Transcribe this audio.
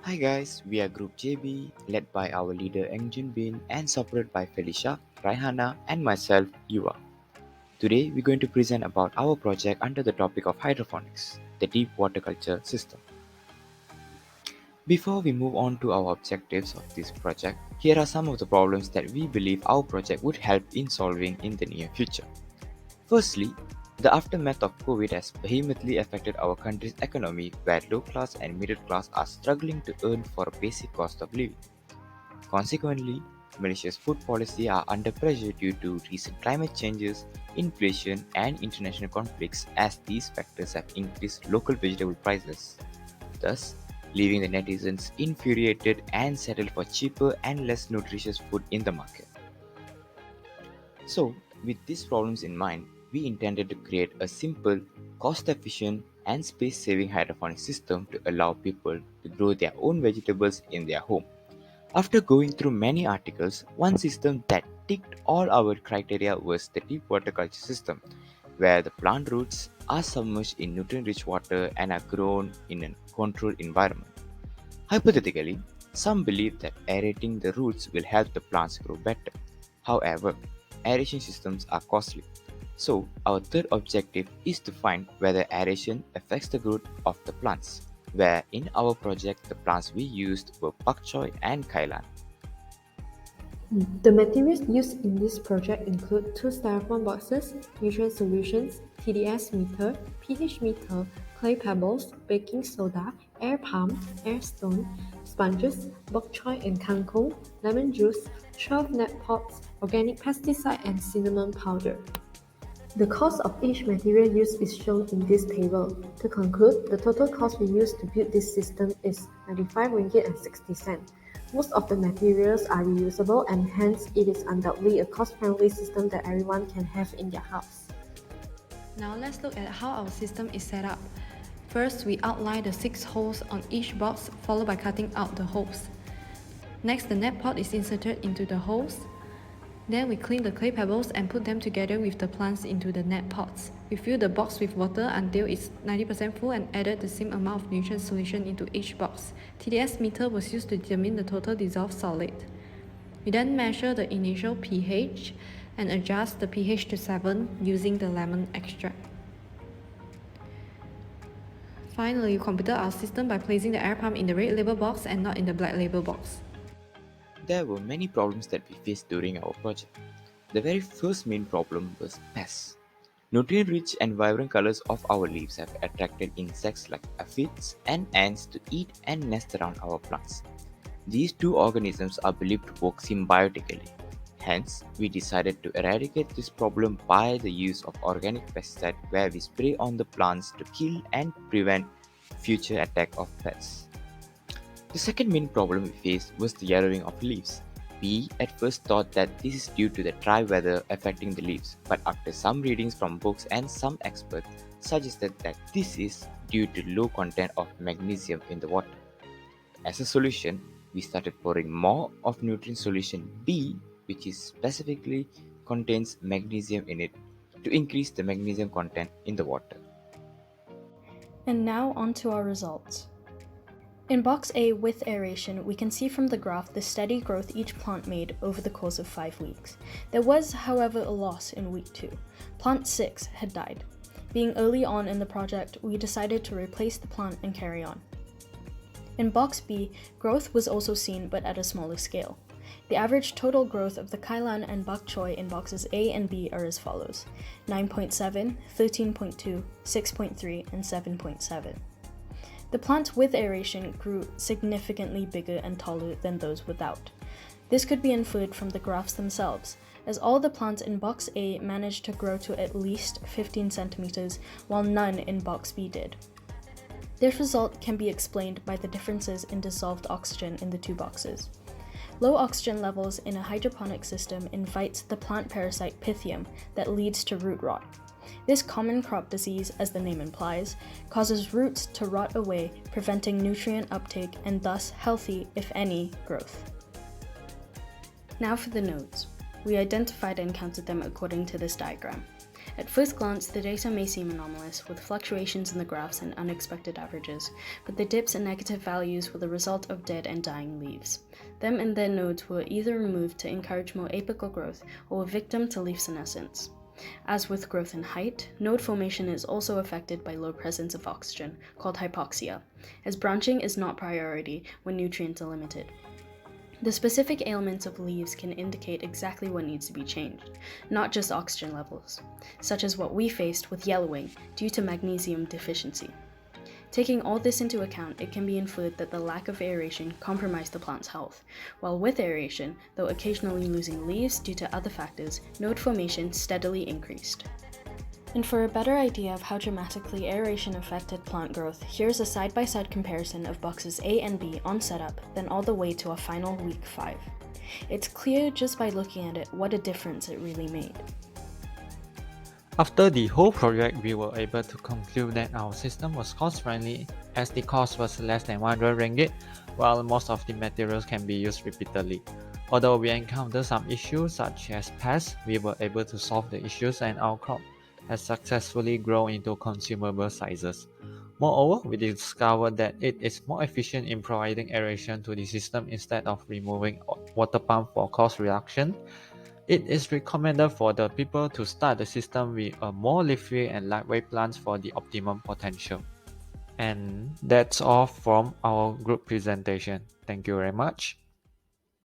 Hi guys, we are Group JB, led by our leader Eng Bin and supported by Felicia, Raihana, and myself, Yuva. Today, we're going to present about our project under the topic of hydroponics, the deep water culture system. Before we move on to our objectives of this project, here are some of the problems that we believe our project would help in solving in the near future. Firstly, the aftermath of COVID has vehemently affected our country's economy, where low class and middle class are struggling to earn for a basic cost of living. Consequently, Malaysia's food policy are under pressure due to recent climate changes, inflation, and international conflicts, as these factors have increased local vegetable prices, thus leaving the netizens infuriated and settled for cheaper and less nutritious food in the market. So, with these problems in mind, we intended to create a simple, cost-efficient, and space-saving hydroponic system to allow people to grow their own vegetables in their home. After going through many articles, one system that ticked all our criteria was the deep water culture system, where the plant roots are submerged in nutrient rich water and are grown in a controlled environment. Hypothetically, some believe that aerating the roots will help the plants grow better. However, aeration systems are costly. So, our third objective is to find whether aeration affects the growth of the plants, where in our project the plants we used were pak choy and kailan. The materials used in this project include two styrofoam boxes, nutrient solutions, TDS meter, pH meter, clay pebbles, baking soda, air pump, air stone, sponges, bok choy and kangkong, lemon juice, 12 net pots, organic pesticide and cinnamon powder. The cost of each material used is shown in this table. To conclude, the total cost we used to build this system is 95 ringgit and 60 cents. Most of the materials are reusable and hence it is undoubtedly a cost-friendly system that everyone can have in their house. Now let's look at how our system is set up. First, we outline the 6 holes on each box, followed by cutting out the holes. Next, the net pot is inserted into the holes. Then we clean the clay pebbles and put them together with the plants into the net pots. We fill the box with water until it's 90% full and added the same amount of nutrient solution into each box. TDS meter was used to determine the total dissolved solid. We then measure the initial pH and adjust the pH to 7 using the lemon extract. Finally, we completed our system by placing the air pump in the red label box and not in the black label box. There were many problems that we faced during our project. The very first main problem was pests. Nutrient rich and vibrant colors of our leaves have attracted insects like aphids and ants to eat and nest around our plants. These two organisms are believed to work symbiotically. Hence, we decided to eradicate this problem by the use of organic pesticide where we spray on the plants to kill and prevent future attack of pests. The second main problem we faced was the yellowing of leaves. We at first thought that this is due to the dry weather affecting the leaves, but after some readings from books and some experts suggested that this is due to low content of magnesium in the water. As a solution, we started pouring more of nutrient solution B, which is specifically contains magnesium in it, to increase the magnesium content in the water. And now on to our results. In box A with aeration, we can see from the graph the steady growth each plant made over the course of 5 weeks. There was, however, a loss in week 2. Plant 6 had died. Being early on in the project, we decided to replace the plant and carry on. In box B, growth was also seen but at a smaller scale. The average total growth of the kailan and bok choy in boxes A and B are as follows: 9.7, 13.2, 6.3, and 7.7. The plants with aeration grew significantly bigger and taller than those without. This could be inferred from the graphs themselves, as all the plants in box A managed to grow to at least 15 centimeters, while none in box B did. This result can be explained by the differences in dissolved oxygen in the two boxes. Low oxygen levels in a hydroponic system invites the plant parasite Pythium that leads to root rot. This common crop disease, as the name implies, causes roots to rot away, preventing nutrient uptake and thus healthy, if any, growth. Now for the nodes. We identified and counted them according to this diagram. At first glance, the data may seem anomalous, with fluctuations in the graphs and unexpected averages, but the dips and negative values were the result of dead and dying leaves. Them and their nodes were either removed to encourage more apical growth or were victim to leaf senescence. As with growth in height, node formation is also affected by low presence of oxygen, called hypoxia, as branching is not priority when nutrients are limited. The specific ailments of leaves can indicate exactly what needs to be changed, not just oxygen levels, such as what we faced with yellowing due to magnesium deficiency. Taking all this into account, it can be inferred that the lack of aeration compromised the plant's health, while with aeration, though occasionally losing leaves due to other factors, node formation steadily increased. And for a better idea of how dramatically aeration affected plant growth, here's a side-by-side comparison of boxes A and B on setup, then all the way to a final week 5. It's clear just by looking at it what a difference it really made. After the whole project, we were able to conclude that our system was cost-friendly as the cost was less than 100 ringgit, while most of the materials can be used repeatedly. Although we encountered some issues such as pests, we were able to solve the issues and our crop has successfully grown into consumable sizes. Moreover, we discovered that it is more efficient in providing aeration to the system instead of removing water pump for cost reduction. It is recommended for the people to start the system with a more leafy and lightweight plants for the optimum potential. And that's all from our group presentation. Thank you very much.